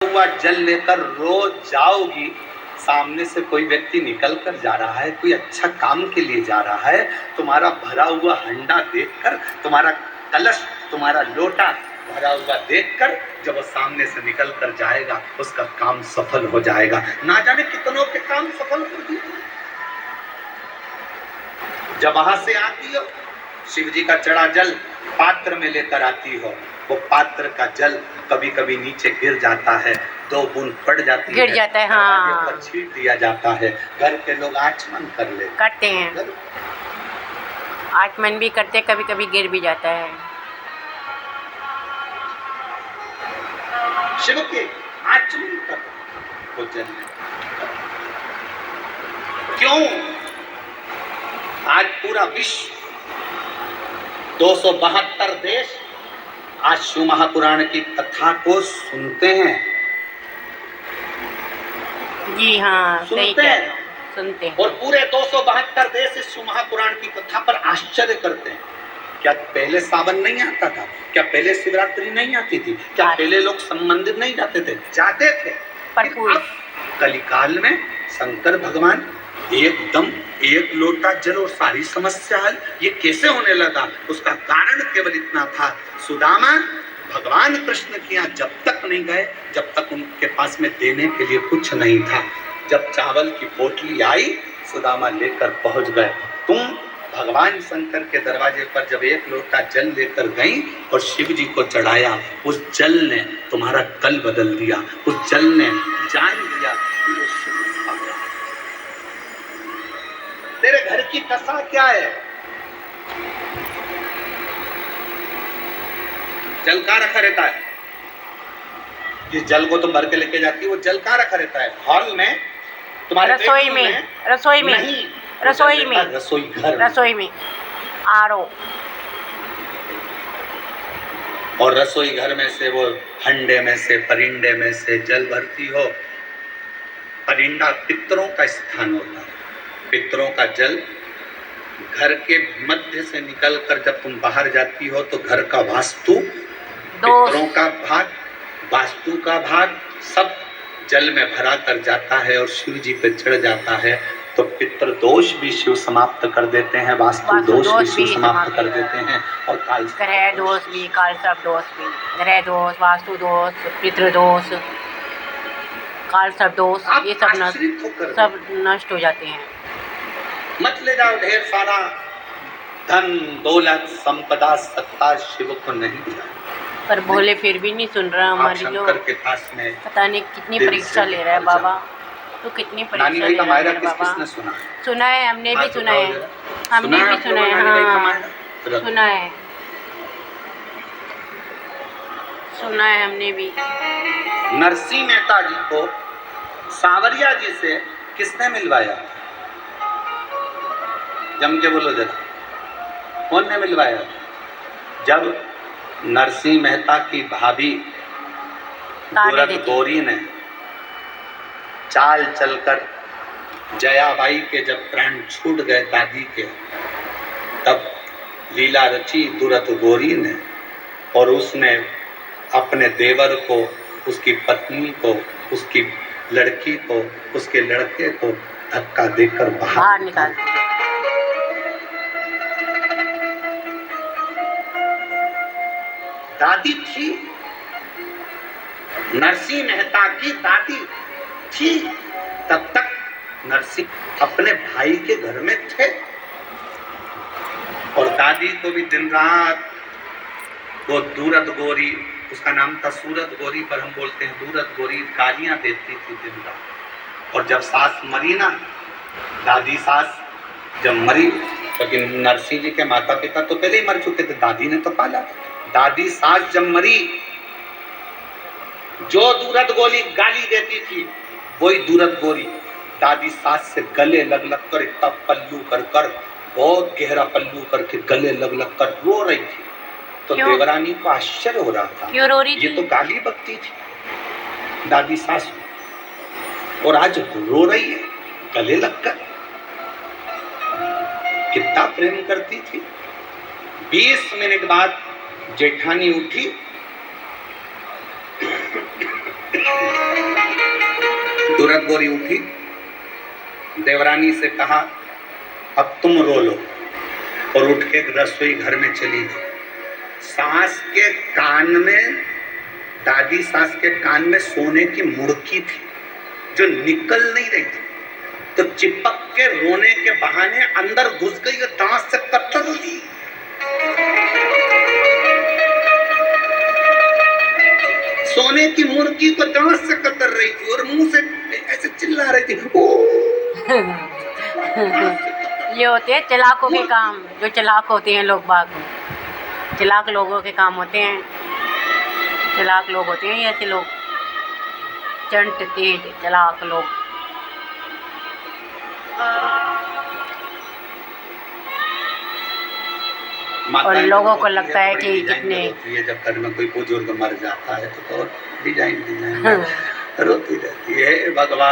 हुआ जल लेकर रोज जाओगी, सामने से कोई व्यक्ति निकल कर जा रहा है, कोई अच्छा काम के लिए जा रहा है, तुम्हारा भरा हुआ हंडा देखकर, तुम्हारा कलश, तुम्हारा लोटा भरा हुआ देखकर जब वो सामने से निकल कर जाएगा, उसका काम सफल हो जाएगा। ना जाने कितनों के काम सफल कर दिए। जब वहां से आती हो, शिव जी का चढ़ा जल पात्र में लेकर आती हो, वो पात्र का जल कभी कभी नीचे गिर जाता है, 2 बूंद पड़ जाती गिर जाता है, हाँ, पर छीट दिया जाता है। घर के लोग आचमन करते हैं, आचमन भी करते, कभी कभी गिर भी जाता है। शिव के आचमन कर वो जल क्यों? आज पूरा विश्व 272 देश आज शिव महापुराण की कथा को सुनते हैं। जी हाँ, सुनते हैं, सुनते हैं। और पूरे 272 देश इस शिव महापुराण की कथा पर आश्चर्य करते हैं। क्या पहले सावन नहीं आता था? क्या पहले शिवरात्रि नहीं आती थी? क्या पहले लोग संबंधित नहीं जाते थे? जाते थे। पर कलिकाल में शंकर भगवान एकदम एक लोटा जल और सारी समस्या हल, ये कैसे होने लगा? उसका कारण केवल इतना था, सुदामा भगवान कृष्ण के यहाँ जब तक नहीं गए, जब तक उनके पास में देने के लिए कुछ नहीं था। जब चावल की पोटली आई, सुदामा लेकर पहुंच गए। तुम भगवान शंकर के दरवाजे पर जब एक लोटा जल लेकर गई और शिव जी को चढ़ाया, उस जल ने तुम्हारा कल बदल दिया। उस जल ने जान लिया कि ये शिव आ गया। तेरे घर की दशा क्या है? जल कहाँ रखा रहता है? जिस जल को तुम भर के लेके जाती हो, वो जल कहाँ रखा रहता है? हॉल में, तुम्हारे रसोई में, रसोई में नहीं, रसोई में, रसोई घर, रसोई में आरो। और रसोई घर में से वो हंडे में से, परिंडे में से जल भरती हो। परिंडा पितरों का स्थान होता है। पितरों का जल घर के मध्य से निकलकर जब तुम बाहर जाती हो तो घर का वास्तु, पितरों का भाग, वास्तु का भाग सब जल में भरा कर जाता है और शिव जी पे चढ़ जाता है। तो पितृ दोष भी शिव समाप्त कर देते हैं, वास्तु दोष भी शिव समाप्त कर देते हैं, और काल ग्रह दोष भी, काल सर्प दोष भी, ग्रह दोष, वास्तु दोष, पितृ दोष, काल सर्प दोष, ये सब नष्ट हो जाते हैं। मत ले जाओ ढेर सारा धन दौलत संपदा सत्ता, शिव को नहीं दिया। पर भोले फिर भी नहीं सुन रहा हमारी लोग। के पास में पता नहीं कितनी परीक्षा ले रहा है बाबा, तो कितनी परीक्षा ले रहा है बाबा। सुना है, हमने भी सुना है, हमने भी सुना है, हाँ सुना है, सुना है हमने भी। नरसिंह मेहता जी को सावरिया जी से किसने मिलवाया? जम के बोलो जरा, कौन ने मिलवाया? जब नरसिंह मेहता की भाभी गौरी ने चाल चलकर जयाबाई के जब प्राण छूट गए दादी के, तब लीला रची दुरत गौरी ने, और उसने अपने देवर को, उसकी पत्नी को, उसकी लड़की को, उसके लड़के को धक्का देकर बाहर निकाल दिया। दादी थी, नरसिंह मेहता की दादी थी, तब तक नरसिंह अपने भाई के घर में थे, और दादी को भी दिन रात वो दूरत गौरी, उसका नाम था सूरत गौरी, पर हम बोलते हैं दूरत गौरी, गालियां देती थी दिन रात। और जब सास मरी ना, दादी सास जब मरी, क्योंकि नरसिंह जी के माता पिता तो पहले ही मर चुके थे, दादी ने तो पाला। दादी सास जब मरी, जो दूरत गौरी गाली देती थी, वही दूरत गौरी दादी सास से गले लग लग कर, इतना पल्लू कर कर, बहुत गहरा पल्लू करके गले लग लग कर रो रही थी। तो देवरानी को आश्चर्य हो रहा था, क्यों रो रही थी? ये तो गाली बकती थी दादी सास, और आज रो रही है गले लग कर। कितना प्रेम करती थी। 20 मिनट बाद जेठानी उठी सूरत गौरी उठी, देवरानी से कहा अब तुम रो लो, और उठ के रसोई घर में चली गई। सास के कान में, दादी सास के कान में सोने की मुड़की थी जो निकल नहीं रही थी, तो चिपक के रोने के बहाने अंदर घुस गई और दांत से कतर ली। सोने की मुर्गी को दांत से कतर रही थी और मुंह से ऐसे चिल्ला रही थी। ये होते हैं चालाकों के काम, जो चालाक होते हैं लोग बाग, चालाक लोगों के काम होते हैं। चालाक लोग होते हैं ऐसे लोग, चंट तेज चालाक लोग। और लोगों को लगता है कि जितने जब घर में कोई बुजुर्ग मर जाता है तो डिजाइन रोती रहती है, भगवान।